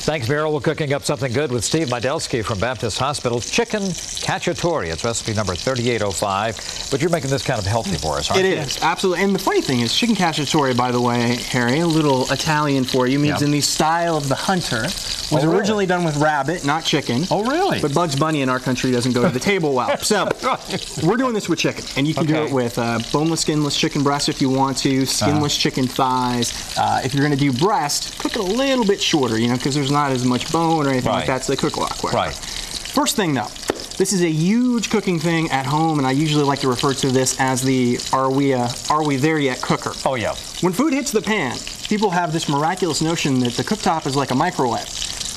Thanks, Meryl. We're cooking up something good with Steve Mydelsky from Baptist Hospital. Chicken Cacciatore. It's recipe number 3805. But you're making this kind of healthy for us, aren't you? It is, absolutely. And the funny thing is, chicken Cacciatore, by the way, Harry, a little Italian for you, means in the style of the hunter. Was originally done with rabbit, not chicken. Oh, really? But Bugs Bunny in our country doesn't go to the table well. So we're doing this with chicken. And you can do it with boneless, skinless chicken breast if you want to, skinless chicken thighs. If you're going to do breast, cook it a little bit shorter, you know, because there's not as much bone or anything like that, so they cook a lot quicker. Right. First thing, though. This is a huge cooking thing at home, and I usually like to refer to this as the are we there yet cooker. Oh, yeah. When food hits the pan, people have this miraculous notion that the cooktop is like a microwave.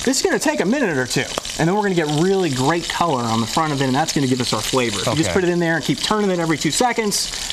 This is going to take a minute or two, and then we're going to get really great color on the front of it, and that's going to give us our flavor. If you just put it in there and keep turning it every 2 seconds,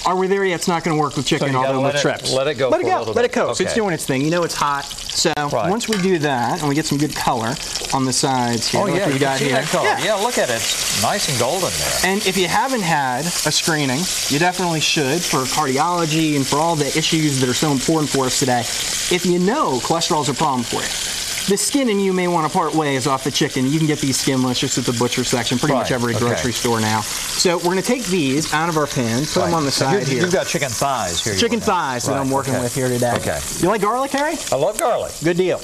are we there yet? It's not going to work with chicken, although with trips. Let it go. Let it cook. So it's doing its thing. You know it's hot. So once we do that, and we get some good color on the sides here, yeah, like we got here. That color. Yeah, look at it. It's nice and golden there. And if you haven't had a screening, you definitely should for cardiology and for all the issues that are so important for us today. If you know cholesterol is a problem for you, the skin and you may want to part ways off the chicken. You can get these skinless just at the butcher section, pretty much every grocery store now. So we're going to take these out of our pan, put them on the side here. You've got chicken thighs here. Chicken thighs that I'm working with here today. Okay. You like garlic, Harry? I love garlic. Good deal.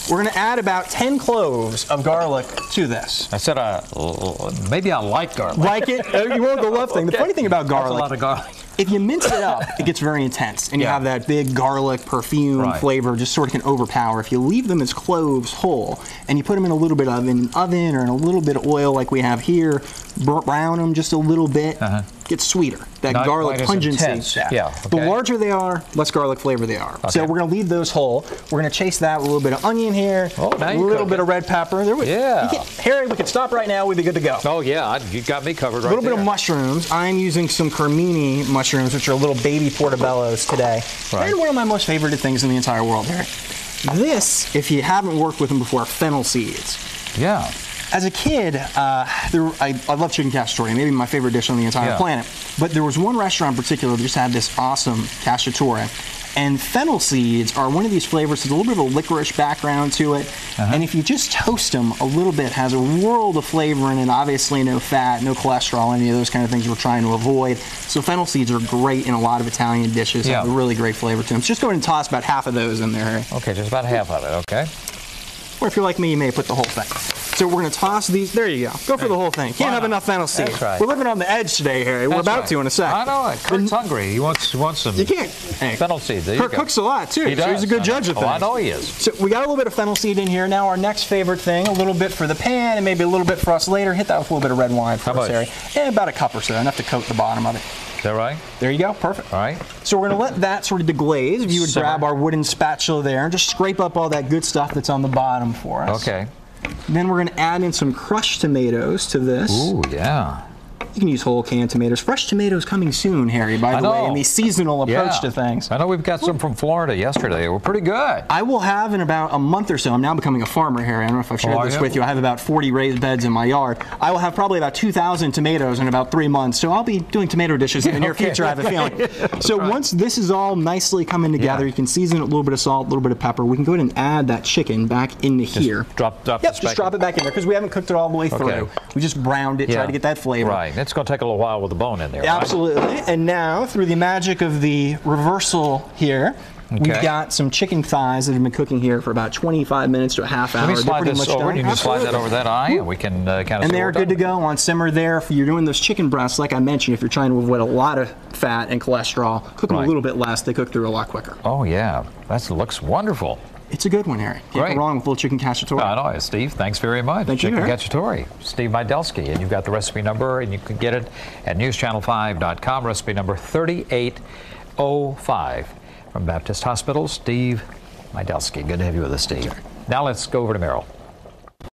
We're going to add about 10 cloves of garlic to this. I said maybe I like garlic. Like it? You won't go love thing. The funny thing about garlic, that's a lot of garlic. If you mince it up, it gets very intense, and you have that big garlic perfume flavor just sort of can overpower. If you leave them as cloves whole, and you put them in a little bit of an oven or in a little bit of oil like we have here, brown them just a little bit, gets sweeter. That garlic pungency. The larger they are, less garlic flavor they are. So we're going to leave those whole. We're going to chase that with a little bit of onion here, a little bit of red pepper. Harry, we could stop right now. We'd be good to go. Oh, yeah. You got me covered right there. A little bit of mushrooms. I'm using some cremini mushrooms, which are little baby portobellos today. And one of my most favorite things in the entire world, Harry. This, if you haven't worked with them before, are fennel seeds. Yeah. As a kid, I love chicken cacciatore, maybe my favorite dish on the entire planet. But there was one restaurant in particular that just had this awesome cacciatore. And fennel seeds are one of these flavors with a little bit of a licorice background to it. And if you just toast them a little bit, has a world of flavor in it. Obviously no fat, no cholesterol, any of those kind of things we're trying to avoid. So fennel seeds are great in a lot of Italian dishes. Have a really great flavor to them. So just go ahead and toss about half of those in there, Harry. Okay, just about half of it, okay. Or if you're like me, you may put the whole thing. So we're going to toss these. There you go. Go for the whole thing. Can't have enough fennel seeds. That's right. We're living on the edge today, Harry. We're about to in a sec. I know it. Kurt's hungry. He wants some fennel seeds. Kurt cooks a lot, too. He does. So he's a good judge of things. Oh, I know he is. So we got a little bit of fennel seed in here. Now our next favorite thing, a little bit for the pan and maybe a little bit for us later. Hit that with a little bit of red wine for us, Harry. And about a cup or so, enough to coat the bottom of it. Is that right? There you go. Perfect. All right. So we're going to let that sort of deglaze. If you would grab our wooden spatula there and just scrape up all that good stuff that's on the bottom for us. Okay. Then we're going to add in some crushed tomatoes to this. Ooh, yeah. You can use whole canned tomatoes. Fresh tomatoes coming soon, Harry, by the way, in the seasonal approach to things. I know we've got some from Florida yesterday. They were pretty good. I will have in about a month or so. I'm now becoming a farmer, Harry. I don't know if I've shared this with you. I have about 40 raised beds in my yard. I will have probably about 2,000 tomatoes in about 3 months. So I'll be doing tomato dishes in the near future, I have a feeling. So once this is all nicely coming together, you can season it with a little bit of salt, a little bit of pepper. We can go ahead and add that chicken back into here. Drop just drop it back in there because we haven't cooked it all the way through. We just browned it, tried to get that flavor. Right. It's going to take a little while with the bone in there. Absolutely. Right? And now, through the magic of the reversal here, we've got some chicken thighs that have been cooking here for about 25 minutes to a half hour. Let me slide this over. You can slide that over that eye, and we can kind of. And they're good to go on simmer there. If you're doing those chicken breasts, like I mentioned, if you're trying to avoid a lot of fat and cholesterol, cook them a little bit less. They cook through a lot quicker. Oh yeah, that looks wonderful. It's a good one, Harry. Can't go wrong with a little chicken cacciatore. I know, Steve. Thanks very much. Thank you, Chicken Cacciatore. Steve Mydelsky, and you've got the recipe number, and you can get it at newschannel5.com. Recipe number 3805 from Baptist Hospital. Steve Mydelsky. Good to have you with us, Steve. Now let's go over to Meryl.